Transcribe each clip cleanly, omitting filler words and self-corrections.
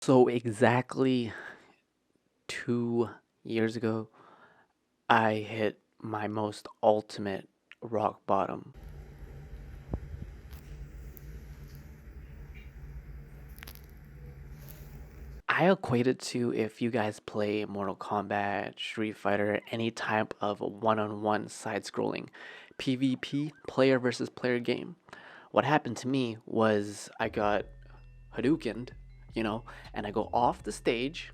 So exactly 2 years ago, I hit my most ultimate rock bottom. I equate it to if you guys play Mortal Kombat, Street Fighter, any type of one-on-one side-scrolling PvP player versus player game. What happened to me was I got Hadoukened, and I go off the stage,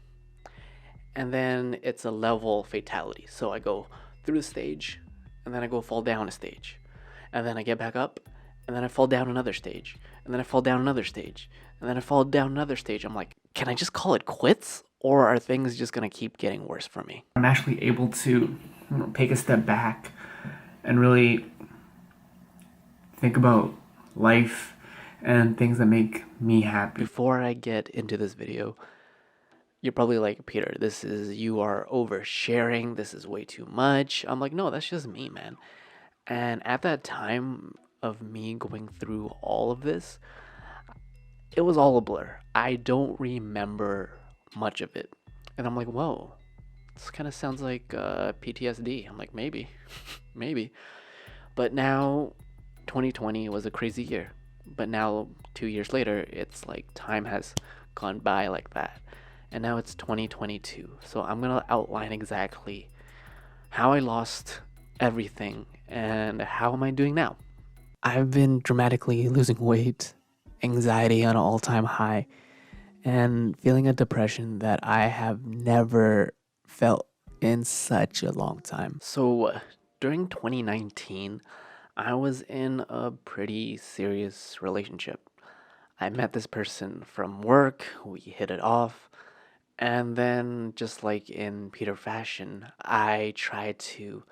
and then it's a level fatality. So I go through the stage, and then I go fall down a stage, and then I get back up, and then I fall down another stage, and then I fall down another stage, and then I fall down another stage. I'm like, can I just call it quits, or are things just gonna keep getting worse for me? I'm actually able to take a step back and really think about life and things that make me happy. Before I get into this video, you're probably like, Peter, you are oversharing. This is way too much. I'm like, no, that's just me, man. And at that time of me going through all of this, it was all a blur. I don't remember much of it. And I'm like, whoa, this kind of sounds like PTSD. I'm like, maybe, maybe. But now, 2020 was a crazy year. But now, 2 years later, it's like time has gone by like that. And now it's 2022. So I'm going to outline exactly how I lost everything and how am I doing now. I've been dramatically losing weight, anxiety on an all time high, and feeling a depression that I have never felt in such a long time. So, during 2019, I was in a pretty serious relationship. I met this person from work, we hit it off, and then, just like in Peter fashion, I tried to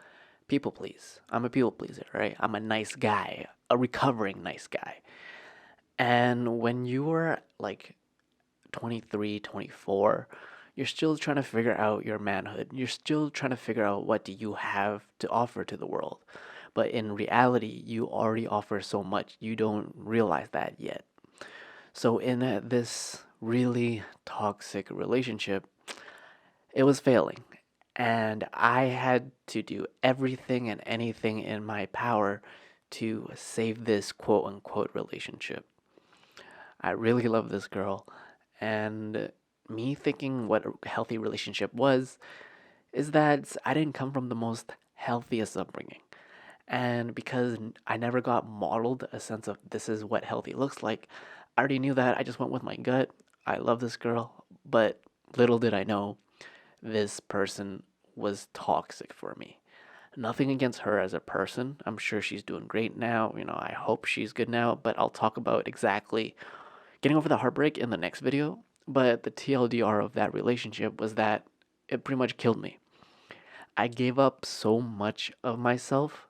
people please. I'm a people pleaser, right? I'm a nice guy, a recovering nice guy. And when you were like 23, 24, you're still trying to figure out your manhood. You're still trying to figure out what do you have to offer to the world. But in reality, you already offer so much. You don't realize that yet. So in this really toxic relationship, it was failing. And I had to do everything and anything in my power to save this quote unquote relationship. I really love this girl, and me thinking what a healthy relationship was is that I didn't come from the most healthiest upbringing. And because I never got modeled a sense of this is what healthy looks like, I already knew that. I just went with my gut. I love this girl, but little did I know this person was toxic for me. Nothing against her as a person. I'm sure she's doing great now. I hope she's good now, but I'll talk about exactly getting over the heartbreak in the next video. But the TLDR of that relationship was that it pretty much killed me. I gave up so much of myself,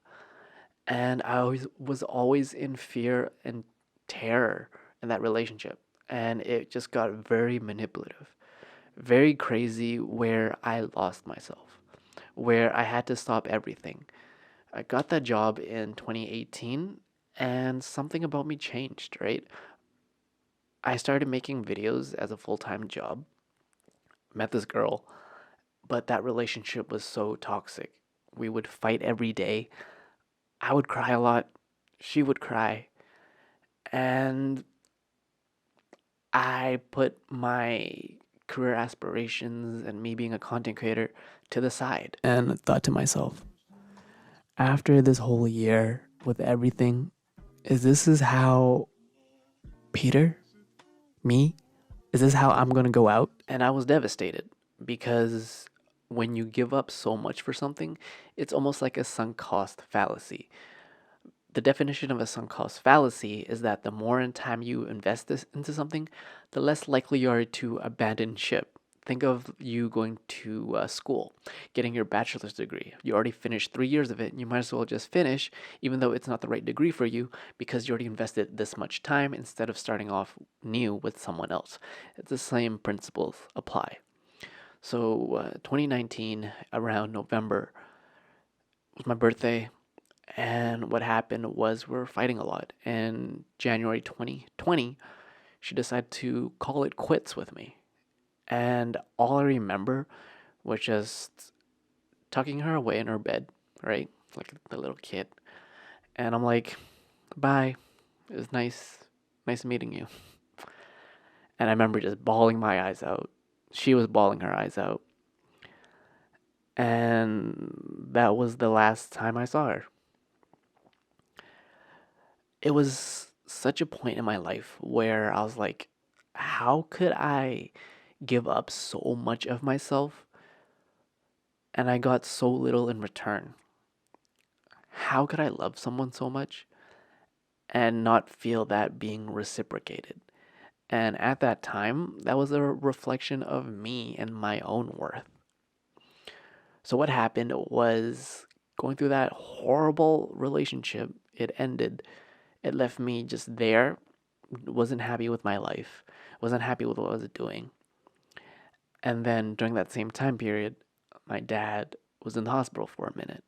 and was always in fear and terror in that relationship. And it just got very manipulative, very crazy, where I lost myself, where I had to stop everything. I got that job in 2018, and something about me changed, right? I started making videos as a full time job, met this girl, but that relationship was so toxic. We would fight every day. I would cry a lot. She would cry. And I put my career aspirations and me being a content creator to the side and thought to myself, after this whole year with everything, is how Peter, me, is this how I'm gonna go out? And I was devastated because when you give up so much for something, it's almost like a sunk cost fallacy. The definition of a sunk cost fallacy is that the more in time you invest into something, the less likely you are to abandon ship. Think of you going to school, getting your bachelor's degree. You already finished 3 years of it. You might as well just finish, even though it's not the right degree for you, because you already invested this much time instead of starting off new with someone else. It's the same principles apply. So, 2019, around November, was my birthday. And what happened was we were fighting a lot. And January 2020, she decided to call it quits with me. And all I remember was just tucking her away in her bed, right? Like the little kid. And I'm like, bye. It was nice meeting you. And I remember just bawling my eyes out. She was bawling her eyes out. And that was the last time I saw her. It was such a point in my life where I was like, how could I give up so much of myself and I got so little in return? How could I love someone so much and not feel that being reciprocated? And at that time, that was a reflection of me and my own worth. So, what happened was going through that horrible relationship, it ended. It left me just there, wasn't happy with my life, wasn't happy with what I was doing. And then during that same time period, my dad was in the hospital for a minute.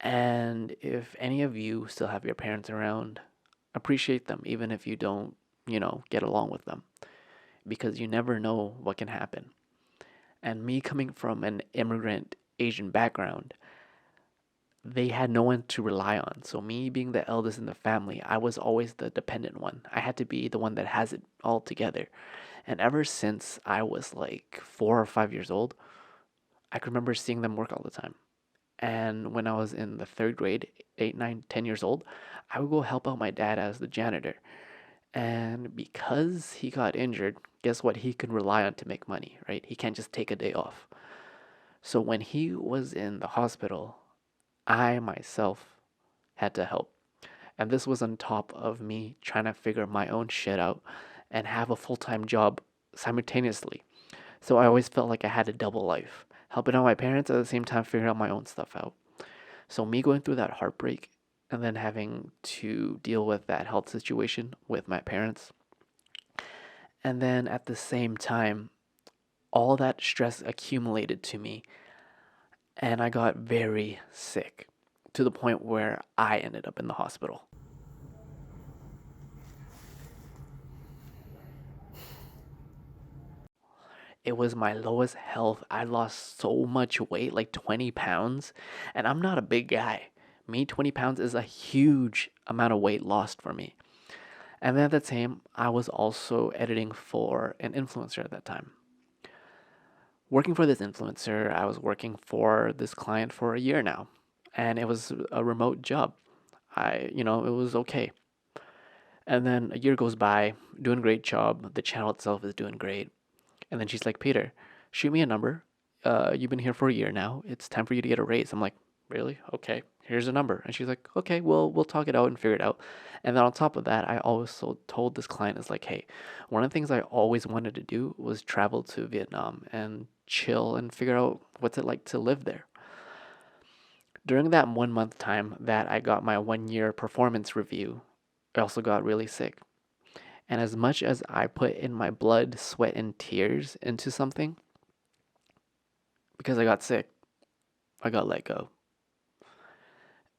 And if any of you still have your parents around, appreciate them, even if you don't, get along with them, because you never know what can happen. And me coming from an immigrant Asian background, they had no one to rely on. So, me being the eldest in the family, I was always the dependent one. I had to be the one that has it all together. And ever since I was like 4 or 5 years old, I could remember seeing them work all the time. And when I was in the third grade, 8, 9, 10 years old, I would go help out my dad as the janitor. And because he got injured, guess what? He can rely on to make money, right? He can't just take a day off. So when he was in the hospital, I myself had to help. And this was on top of me trying to figure my own shit out and have a full time job simultaneously. So I always felt like I had a double life, helping out my parents at the same time figuring out my own stuff out. So me going through that heartbreak and then having to deal with that health situation with my parents, and then at the same time, all that stress accumulated to me and I got very sick to the point where I ended up in the hospital. It was my lowest health. I lost so much weight, like 20 pounds, and I'm not a big guy. Me, 20 pounds is a huge amount of weight lost for me. And then at the same, I was also editing for an influencer at that time. Working for this influencer, I was working for this client for a year now, and it was a remote job. It was okay. And then a year goes by, doing a great job. The channel itself is doing great. And then she's like, Peter, shoot me a number. You've been here for a year now. It's time for you to get a raise. I'm like, really? Okay, here's a number. And she's like, okay, well, we'll talk it out and figure it out. And then on top of that, I also told this client, is like, hey, one of the things I always wanted to do was travel to Vietnam and chill and figure out what's it like to live there. During that 1 month time that I got my 1 year performance review, I also got really sick. And as much as I put in my blood, sweat, and tears into something, because I got sick, I got let go.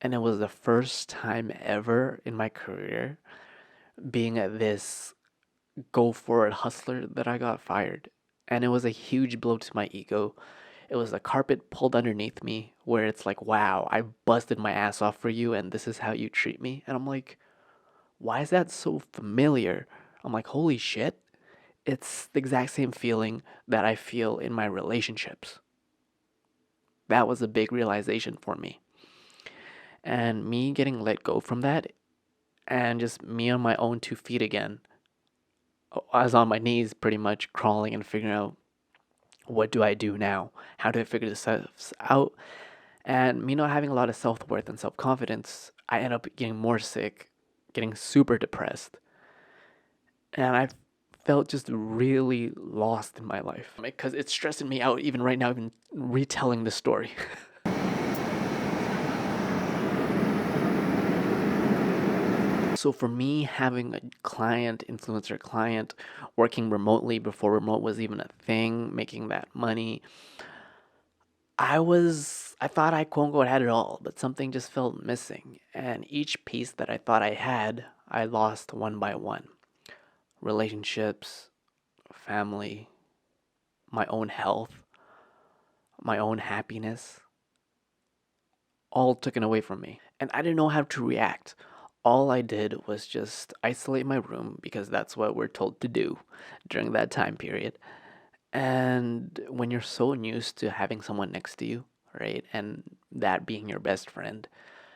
And it was the first time ever in my career being this go for it hustler that I got fired. And it was a huge blow to my ego. It was a carpet pulled underneath me where it's like, wow, I busted my ass off for you and this is how you treat me. And I'm like, why is that so familiar? I'm like, holy shit. It's the exact same feeling that I feel in my relationships. That was a big realization for me. And me getting let go from that and just me on my own 2 feet again. I was on my knees pretty much crawling and figuring out what do I do now? How do I figure this out? And me not having a lot of self worth and self confidence, I end up getting more sick, getting super depressed. And I felt just really lost in my life because it's stressing me out even right now, even retelling the story. So for me, having a client, influencer client, working remotely before remote was even a thing, making that money, I thought I quote unquote had it all, but something just felt missing. And each piece that I thought I had, I lost one by one. Relationships, family, my own health, my own happiness, all taken away from me. And I didn't know how to react. All I did was just isolate my room because that's what we're told to do during that time period. And when you're so used to having someone next to you, right, and that being your best friend,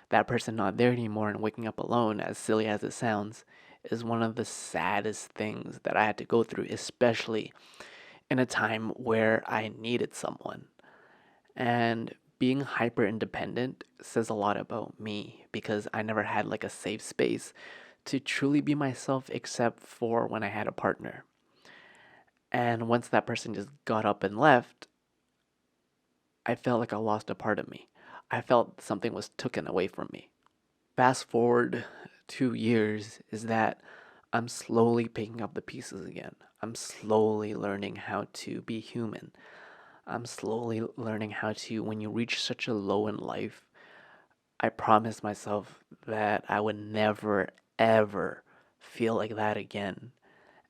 that person not there anymore and waking up alone, as silly as it sounds, is one of the saddest things that I had to go through, especially in a time where I needed someone. And being hyper independent says a lot about me because I never had like a safe space to truly be myself except for when I had a partner. And once that person just got up and left, I felt like I lost a part of me. I felt something was taken away from me. Fast forward 2 years is that I'm slowly picking up the pieces again. I'm slowly learning how to be human. I'm slowly learning how to, when you reach such a low in life, I promised myself that I would never, ever feel like that again.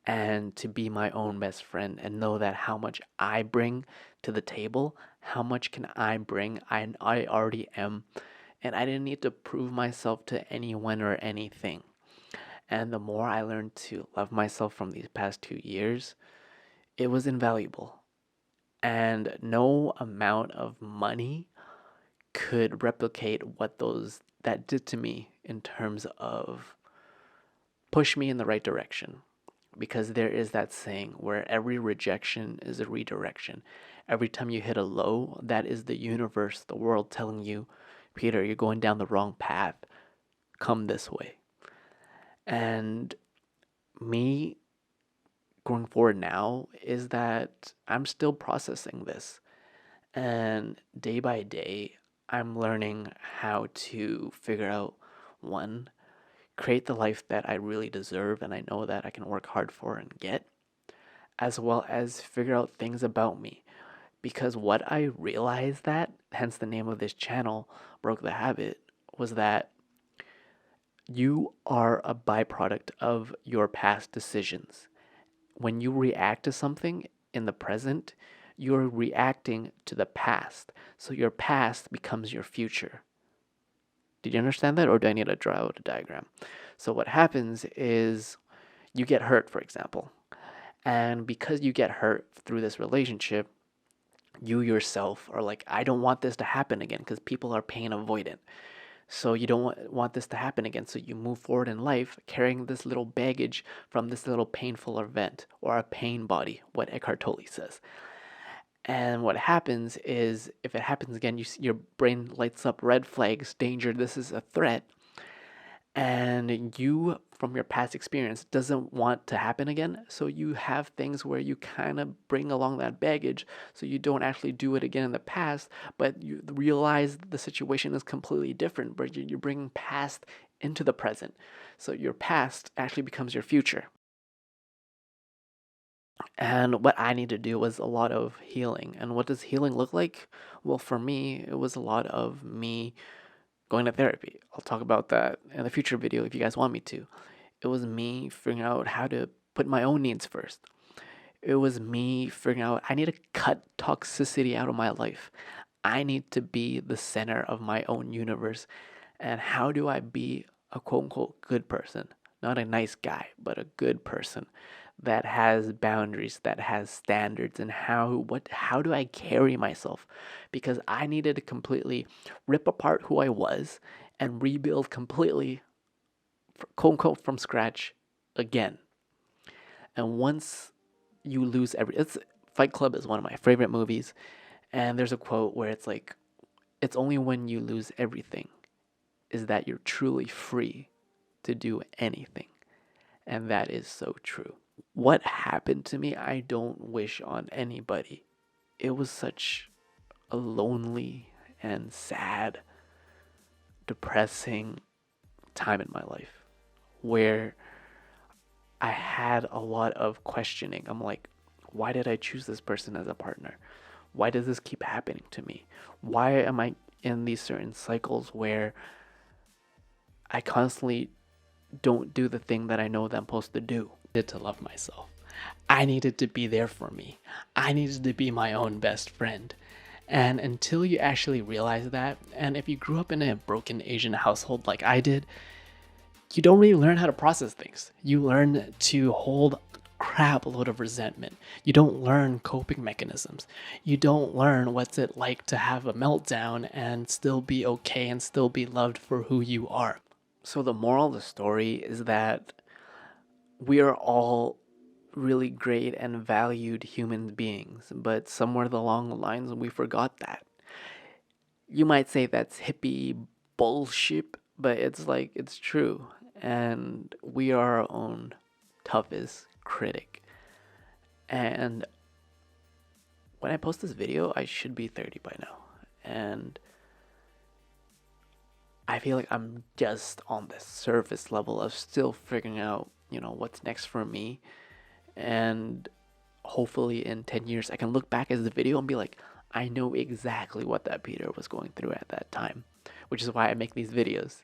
And to be my own best friend and know that how much I bring to the table, how much can I bring? I already am. And I didn't need to prove myself to anyone or anything. And the more I learned to love myself from these past 2 years, it was invaluable. And no amount of money could replicate what those that did to me in terms of push me in the right direction. Because there is that saying where every rejection is a redirection. Every time you hit a low, that is the universe, the world telling you, Peter, you're going down the wrong path. Come this way. And me going forward now is that I'm still processing this. And day by day, I'm learning how to figure out one, create the life that I really deserve and I know that I can work hard for and get, as well as figure out things about me. Because what I realized that, hence the name of this channel, Broke the Habit, was that you are a byproduct of your past decisions. When you react to something in the present, you're reacting to the past. So your past becomes your future. Did you understand that? Or do I need to draw out a diagram? So what happens is you get hurt, for example. And because you get hurt through this relationship, you yourself are like, I don't want this to happen again because people are pain avoidant. So you don't want this to happen again. So you move forward in life carrying this little baggage from this little painful event or a pain body, what Eckhart Tolle says. And what happens is if it happens again, your brain lights up red flags, danger, this is a threat. And you, from your past experience, doesn't want to happen again. So you have things where you kind of bring along that baggage so you don't actually do it again in the past, but you realize the situation is completely different, but you're bringing past into the present. So your past actually becomes your future. And what I need to do was a lot of healing. And what does healing look like? Well, for me, it was a lot of me going to therapy. I'll talk about that in the future video if you guys want me to. It was me figuring out how to put my own needs first. It was me figuring out I need to cut toxicity out of my life. I need to be the center of my own universe. And how do I be a quote unquote good person? Not a nice guy, but a good person that has boundaries, that has standards, and how do I carry myself? Because I needed to completely rip apart who I was and rebuild completely, quote unquote, from scratch again. And once you lose it's Fight Club is one of my favorite movies, and there's a quote where it's like, it's only when you lose everything is that you're truly free to do anything. And that is so true. What happened to me, I don't wish on anybody. It was such a lonely and sad, depressing time in my life where I had a lot of questioning. I'm like, why did I choose this person as a partner? Why does this keep happening to me? Why am I in these certain cycles where I constantly don't do the thing that I know that I'm supposed to do to love myself? I needed to be there for me. I needed to be my own best friend. And until you actually realize that, and if you grew up in a broken Asian household like I did, you don't really learn how to process things. You learn to hold crap load of resentment. You don't learn coping mechanisms. You don't learn what's it like to have a meltdown and still be okay and still be loved for who you are. So the moral of the story is that we are all really great and valued human beings, but somewhere along the lines we forgot that. You might say that's hippie bullshit, but it's like it's true. And we are our own toughest critic. And when I post this video, I should be 30 by now. And I feel like I'm just on the surface level of still figuring out, what's next for me. And hopefully in 10 years, I can look back at the video and be like, I know exactly what that Peter was going through at that time, which is why I make these videos.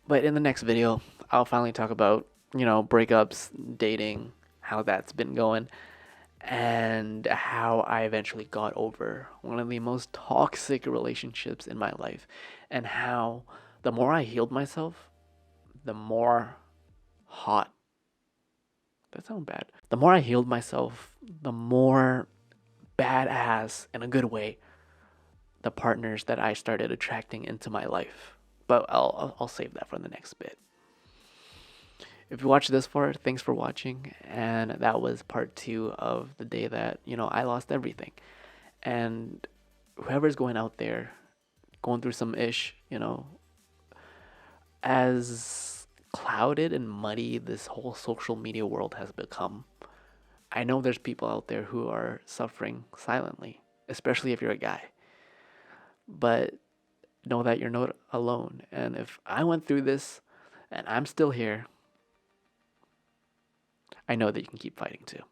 But in the next video, I'll finally talk about, breakups, dating, how that's been going, and how I eventually got over one of the most toxic relationships in my life, and how the more I healed myself, the more hot. That sounds bad. The more I healed myself, the more badass, in a good way, the partners that I started attracting into my life. But I'll save that for the next bit. If you watched this far, thanks for watching. And that was part 2 of the day that, I lost everything. And whoever's going out there, going through some ish, as clouded and muddy this whole social media world has become, I know there's people out there who are suffering silently, especially if you're a guy. But know that you're not alone. And if I went through this and I'm still here, I know that you can keep fighting too.